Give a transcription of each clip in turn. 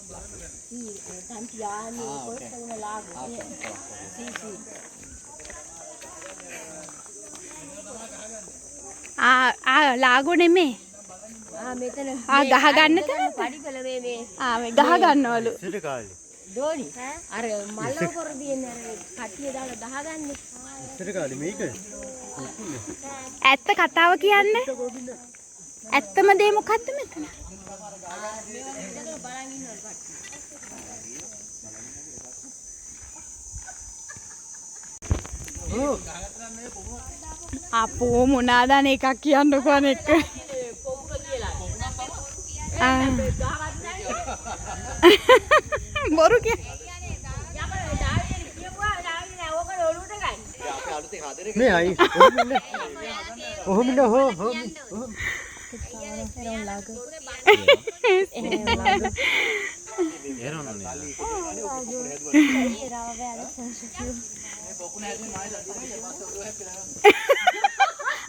Tanti anni, questa è una lago. Sì, sì. ලාගෝ නෙමේ. මෙතන ගහ ගන්න තැන. පඩිපෙළ මේ මේ ගහ ගන්නවලු. ඉස්සර කාලේ. දෝනි. අර මල්ලව කර දින්නේ අර කට්ටිය දාලා ගහගන්නේ. ඉස්සර කාලේ මේක. ඇත්ත කතාව කියන්නේ. ඇත්තම දේ මොකද්ද මෙතන? අපෝ මොනාද අනේ එකක් කියන්නකෝ අනෙක්. බොරු කිය. මේ අයි ඔහොම ඉන්න හෝ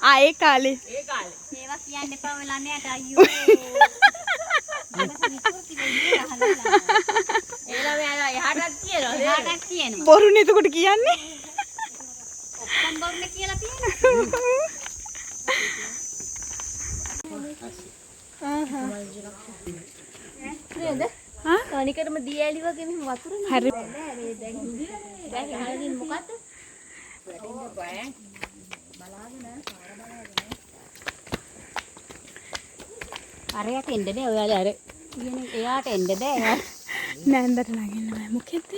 ඒ කාලේ ඒවා කියන්න එපා වෙලා නෑට අයියෝ. එහාටත් කියනවා. බොරුනේ එතකොට කියන්නේ. ඔක්කොම බොරුනේ කියලා තියෙනවා. නේද? තනිකරම දියැලි වගේ මෙහෙම වතුරනේ. හරි. දැන් අහගෙන මොකද්ද? අරයට එන්න බෑ ඔයාලා අර කියන්නේ එයාට එන්න බෑ. නැන්දට නගින්න බෑ. මොකෙද?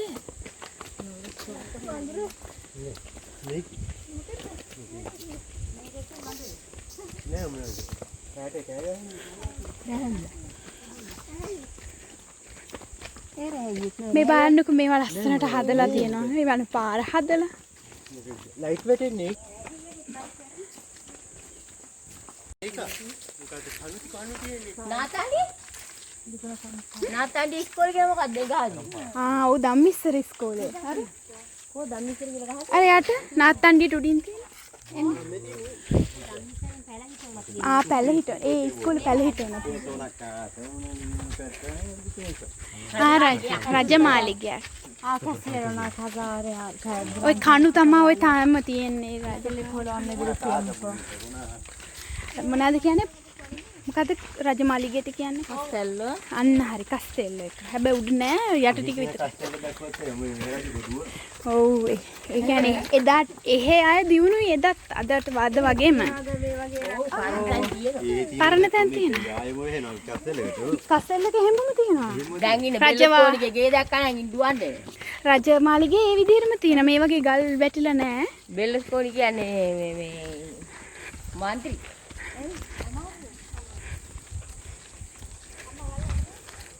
මේ බලන්නකෝ මේවා ලස්සනට හදලා තියෙනවා. මේ වань පාර හදලා. ලයිට් වැටෙන්නේ. නාතාලි ඉස්කෝලේ ගියා මොකක්ද ඒ ගහන්නේ? ඔව් ධම්මිස්සර ඉස්කෝලේ. හරි. කො ධම්මිස්සර කියලා ගහන්නේ? අර යට නාත්තන්ඩියට උඩින් තියෙන. පැලහිට. ඒ ඉස්කෝලේ පැලහිට වෙනවා. රජමාලිගයක්. කැසේරනා කගාරය ඔය කණු තමයි ඔය තාම තියෙන්නේ රජලේ පොළොන්නේ විදිහට. මොනවද කියන්නේ? මොකද රජමාලිගයට කියන්නේ? කස්සෙල්ල. අන්න හරි කස්සෙල්ල එක. හැබැයි උඩ නෑ යට ටික විතරයි. ඔව් ඒ කියන්නේ එදා එහෙ අය දිනුනුයි එදත් අදට වද වගේම. පරණ තැන් තියෙනවා. කස්සෙල්ලක හැමෝම තියෙනවා. දැන් ඉන්නේ බෙල්ලකෝනිගේ ගේ දැක්කම ඉඳුවන්නේ. රජමාලිගේ ඒ විදිහටම තියෙන. මේ වගේ ගල් වැටිලා නෑ. බෙල්ලකෝනි කියන්නේ මේ මන්ත්‍රී.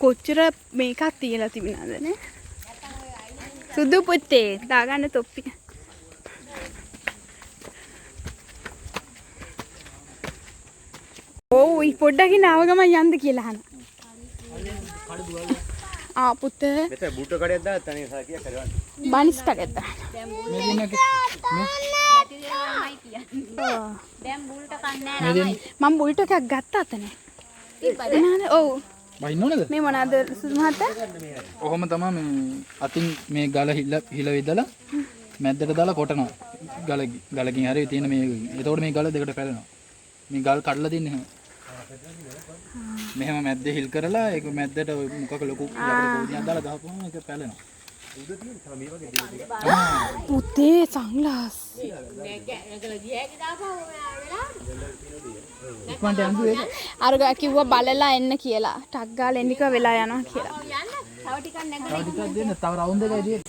කොච්චර මේකක් තියලා තිබුණාද නේ? සුදු පුතේ දාගන්න තොප්පි. ඔව් පොඩ්ඩකින් ආව ගමන් යන්න කියලා අහන. පුතේ මෙතන බූට කඩයක් දාලා තනිය සාකියක් කරවන්න. බනිස් කඩයක් දාන්න. දැන් බුල්ට කන්නේ නැහැ. මම බුල්ට එකක් ගත්තා අතනේ. නේද? ඔව්. බයින්න ඕනද? මේ මොනවාද සුදු මහත්තයා? ඔහොම තමයි මේ අතින් මේ ගල හිල විදලා මැද්දට දාලා කොටනවා. ගලකින් හරි තියෙන මේ එතකොට මේ ගල දෙකට පැලෙනවා. මේ ගල් කඩලා දෙන්නේ එහෙම. මෙහෙම මැද්දේ හිල් කරලා ඒක මැද්දට මොකක ලොකු යකඩ දාලා ගහපුවම ඒක පැලෙනවා. පුතේ සංග්ලාස්. ඉක්මනට යන්න ඒක. අර කිව්වා බලලා එන්න කියලා. ටක් ගාලා එන්න කිව්වා වෙලා යනවා කියලා. තව ටිකක් නැගලා තව ටිකක් දෙන්න. තව රවුන්ඩ් එකයි දෙන්න.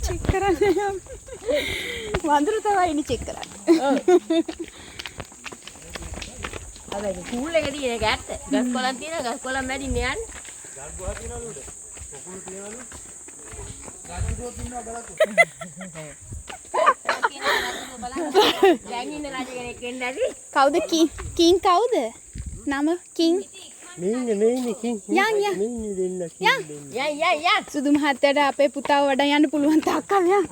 චෙක් කරන්න යන්න. වඳුරු තමයි ඉන්නේ චෙක් කරන්න. අර කූල් එක තියෙන එක ඇත්ත. ගස් කොළන් තියෙන ගස් කොළන් මැදින් යන්නේ. ගල් ගොඩක් තියනවලු. පොකුළු තියනවලු. ගල්ජෝ තියනවා බලන්න. දැන් ඉන්න රජ කෙනෙක් එන්නේ නැති. කවුද කිං කවුද? නම කිං. මේ කින්. යන් යන්. මේ දෙන්න යන්. සුදු මහත්තයාට අපේ පුතාව වඩා යන්න පුළුවන් තාක්කල් යන්.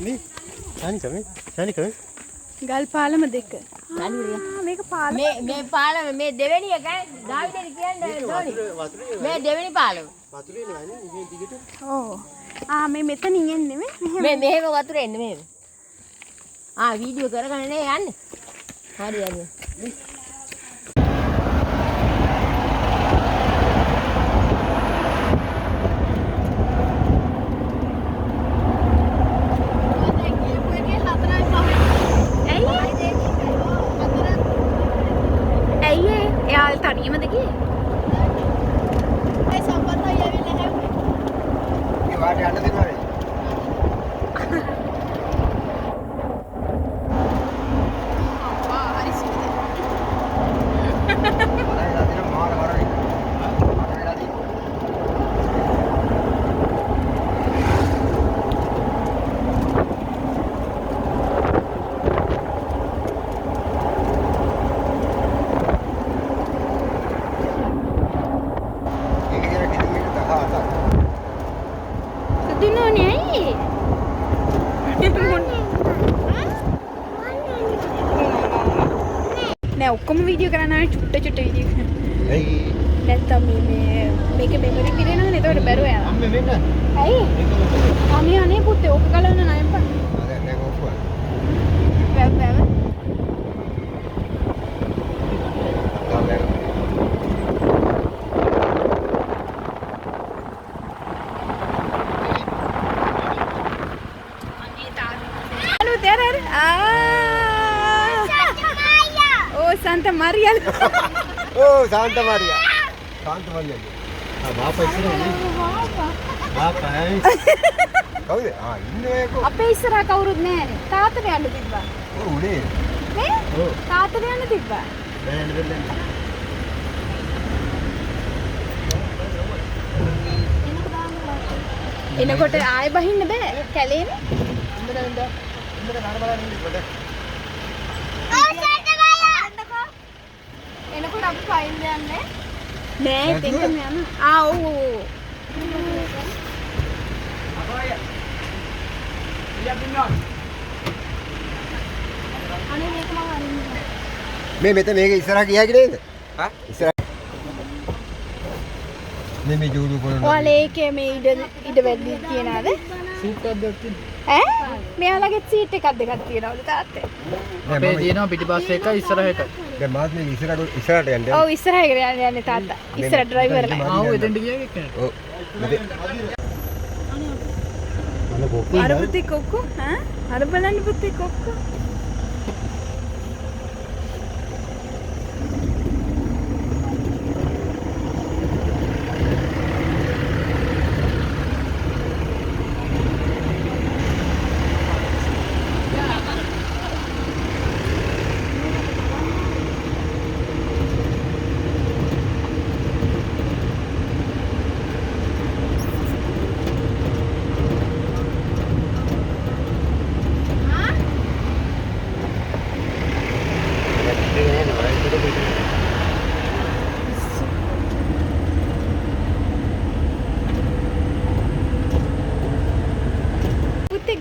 මේ සානික ගල් පාලම දෙක. ගනුරිය. මේක පාලම. මේ පාලම මේ දෙවෙනි එක දාවිදට කියන්නේ දෝනි. මේ දෙවෙනි පාලම. වතුරේ නෑනේ මේ දිගට. ඔව්. මේ මෙතනින් එන්නේ මෙහෙම. මෙහෙම වතුර එන්නේ මෙහෙම. වීඩියෝ කරගෙන නේ යන්නේ. හරි යන්නේ. එයාල් තනියමද ගියේ? ඒ සම්බන්ධයි ඇවිල්ලා හැව්වේ. ඒ වාට යන්න දෙනවා. ඔක්කොම වීඩියෝ කරන්න චුට්ට වීඩියෝ කරන්න. ඇයි? නැත්තම් මේක මෙමරි පිරෙනවනේ. ඒකට බැරුව යනවා. අම්මේ මෙන්න. ඇයි? අනේ පුතේ ඔක ගලවන්න නයම්පා. දැන් ඔක්කොම. වැව. Santa Maria. Oh, Santa Maria. Santa Maria. Bapak ඉස්සරහ ඉන්නේ. Bapak. කවුද? ඉන්නේ ඒක. අපේ ඉස්සරහ කවුරුත් නැහැ. තාත්තට යන්න තිබ්බා. ඔව් උනේ. නේ? ඔව්. තාත්තට යන්න තිබ්බා. නෑ නෑ. එනකොට ආයෙ බහින්න බෑ. කැලේනේ. ඉන්න නෑ බලන්න ඉන්න කොට. එනකොට අපි පයින් යන්නේ නෑ එතෙන්ට යන්න. ඔව්. අනේ මේක මම අරින්නේ. මෙතන මේක ඉස්සරහ ගියාගේ නේද? හා? ඉස්සරහ. මේ ජෝඩු කරනවා. ඔයාලා ඒකේ මේ ඉඩ වැඩි තියනවාද? සීට් එකක් තියෙනවා. ඈ? මෙයාලගේ සීට් එකක් දෙකක් තියනවලු තාත්තේ. අපේ තියෙනවා පිටිපස්ස එකයි ඉස්සරහ එකයි. දැන් මාත් මේ ඉස්සරහට යන්න. ඔව් ඉස්සරහට යන්නේ තාත්තා. ඉස්සර ඩ්‍රයිවර්ලා. එතෙන්ට ගියා එක්කනේ. ඔව්. අර පුතේ කොක්කෝ අර බලන්න පුතේ කොක්කෝ.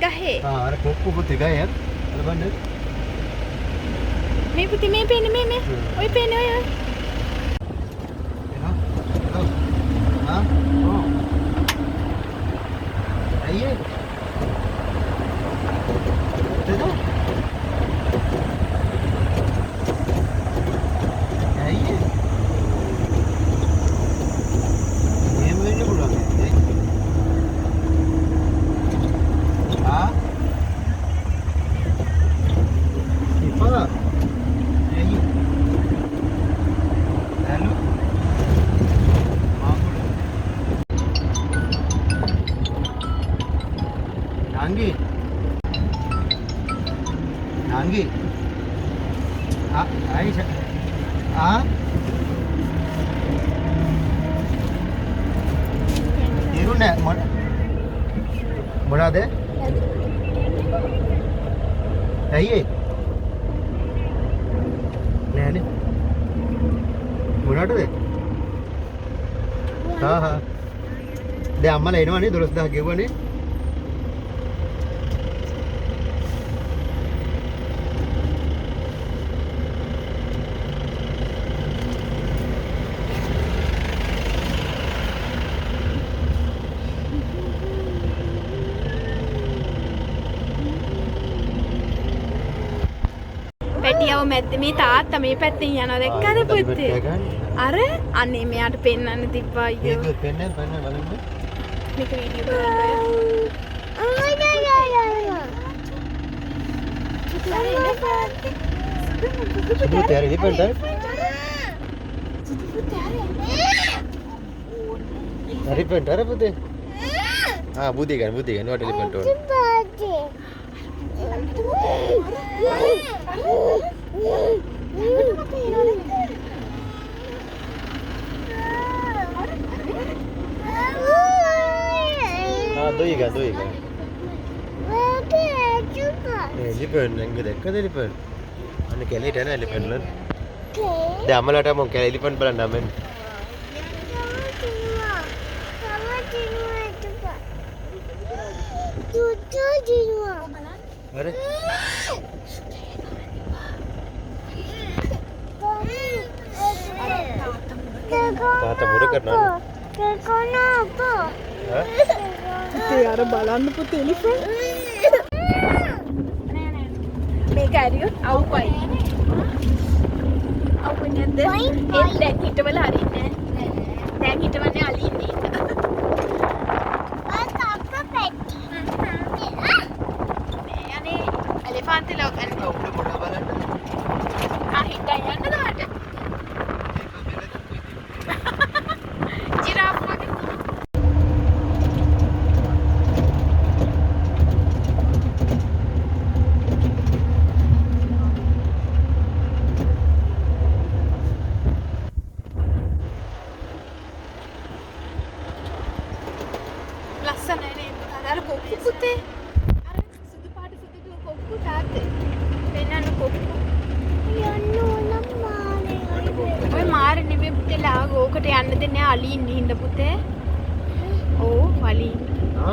ගහේ අර කොක්කු පුතේ ගහේ අර බලන්න මේ පුතේ මේ පේන්නේ මේ ඔය පේන්නේ ඔය අයියේ Nanggi. Aisyah. Irune මොනවාද? ඇයි ඒ? හා හා දැන් අම්මලා එනවනේ 12000 ගෙවුවනේ පැටියව මැද්දේ මේ තාත්තා මේ පැත්තෙන් යනවා දැක්කද පුතේ? අර අනේ මෙයාට පෙන්නන්න තිබ්බා අයියෝ. ඒක පෙන්නන්න බලන්න. මේක වීඩියෝ කරන්න. සුදු තෑරි ඉපෙන්ට. හරි පෙන්ට අර පුතේ. බුද්ධි ගන්න වට ඉපෙන්ට ඕන. Doiga. Elephant enggak dekat elephant. Ane kali ada elephant lan. Dah amal ada mau kali elephant belan namen. Are? Tata murah karena. Hah? පුතේ අර බලන්න පුතේ එලිෆන්ට් මේක ඇරියොත් අවුපයි අවුපයි නැද්ද ඒ දැන් හිටවල හරින්නේ නැහැ දැන් හිටවන්නේ අලි ඉන්නේ මේ අනේ එලිෆන්ට් ලෝකන් හිටා යන්න දාට ජිරාෆ් වගේ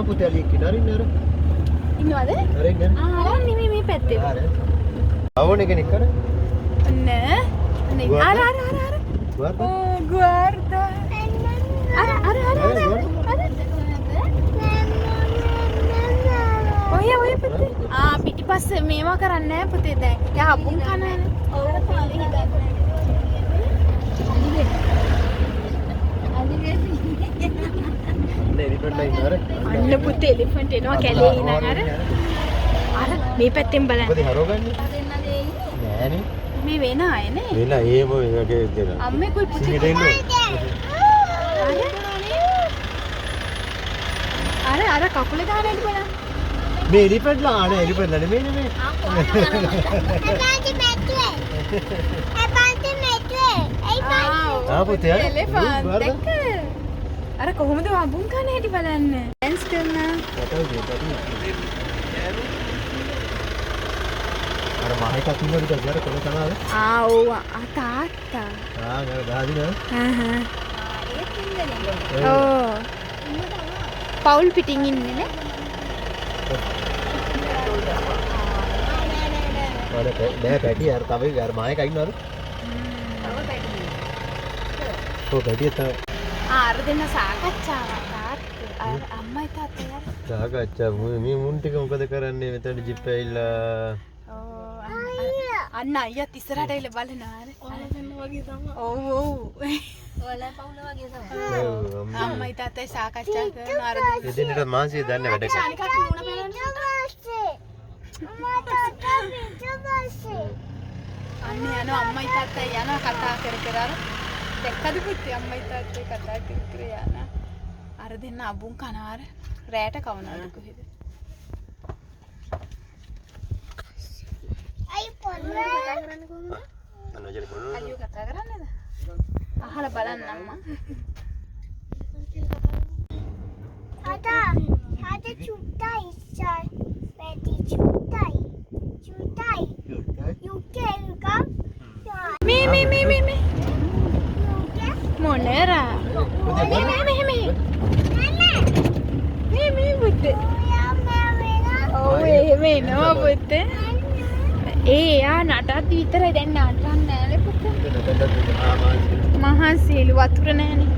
putih ali kinarin nara. Ini ada? Nara kan? Ini pete. Awak ni kan ikar? Nah, ini. Ara. Guarda. Oh, guarda. Ara. Oh ya pete. Piti pas මේවා කරන්නේ නැහැ පුතේ දැන්. යා හබුන් කනනේ. ඔව් පාලි හිටගන්න. අන්න පුතේ එලිෆන්ට් එනවා කැලේ ඉන්න අර මේ පැත්තෙන් බලන්න. මොකද හරවගන්නේ? නෑනේ. මේ වෙන අය නේ. වෙන ඒම වගේ දෙන. අම්මේ කොයි පුතේ අර කකුල දාන්න ඇති බලන්න. මේ එලිෆන්ට් ලා ආනේ එලිෆන්ට් ලා නෙමෙයි නේ. පුතේ එලිෆන්ට් දැක්ක. අර කොහොමද වඹුන් කන හැටි බලන්න. ඩෑන්ස් කරන. අර මහේක කින්නෝද කියලා කොල කනාද? ඔව් තාත්තා. නේද ගාදින. ඒත් ඉන්නේ. ඔව්. පවුල් පිටින් ඉන්නේ නේ. නෑ පැටි අර තව අර මහේක ඉන්නවද? තව පැටි. ඔව් පැටි තමයි. අර දෙන්න සාකච්ඡාවක් තාත්තා අර අම්මයි තාත්තයි සාකච්ඡා මේ මුන් ටික මොකද කරන්නේ මෙතන ජිප් ඇවිල්ලා අන්න අයියත් ඉස්සරහට ඇවිල්ලා බලනවා අර ඔයාලා වගේ තමයි ඔව් ඔයාලා පවුල වගේ තමයි අම්මයි තාත්තයි සාකච්ඡා කරන අර දෙන්නට මාසිය දන්නේ වැඩ කරා අන්න යනවා අම්මයි තාත්තයි යනවා කතා කර අර දැක්කද පුතේ අම්මයි තාත්තයි කතා කර යන අර දෙන්න අබුන් කනාර රැට කවනවද කොහෙද අයි පොල්ලා කතා කරන්නේ කොහොමද අනෝජල පොල්ලා අයියෝ කතා කරන්නේද අහලා බලන්න අම්මා ආතා චුට්ටයි ඉස්සයි පැටි චුට්ටයි යුකේ මේ මොනරා පුතේ. එයා නටත් විතරයි දැන් නටන්නේ නෑනේ පුතේ. මහන්සියලු වතුර නෑනේ.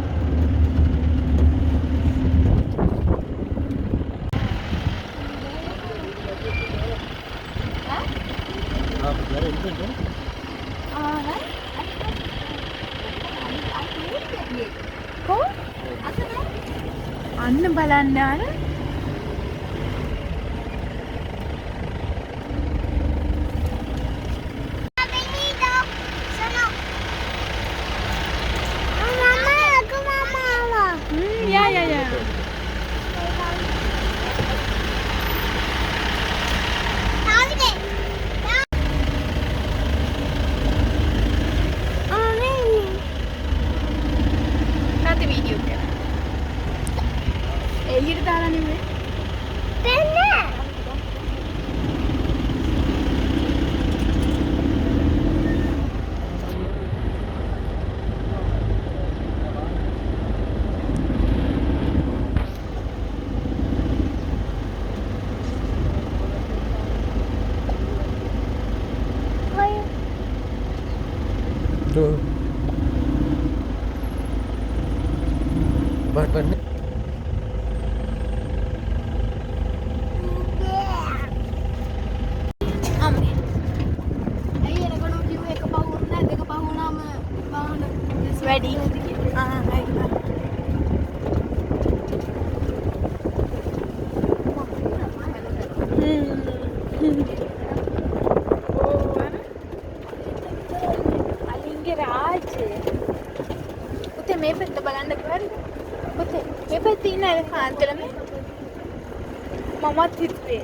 අන්න බලන්න අර ya. Nanti video kan. Elit දාලා නෙමෙයි. දෙන්න. Tuh. Ban. අම්මේ. ඇයි එනකොට කිව්වේ එක පහ වුණා දෙක පහ වුණාම බාහන වැඩි. හරි. අලින්ගේ රාජ්‍ය. පුතේ මේ පැත්ත බලන්න බැරි. පුතේ මේ පැත්තේ ඉන්න එලිෆාන්ට්ලා මේ මමත් හිතුවේ.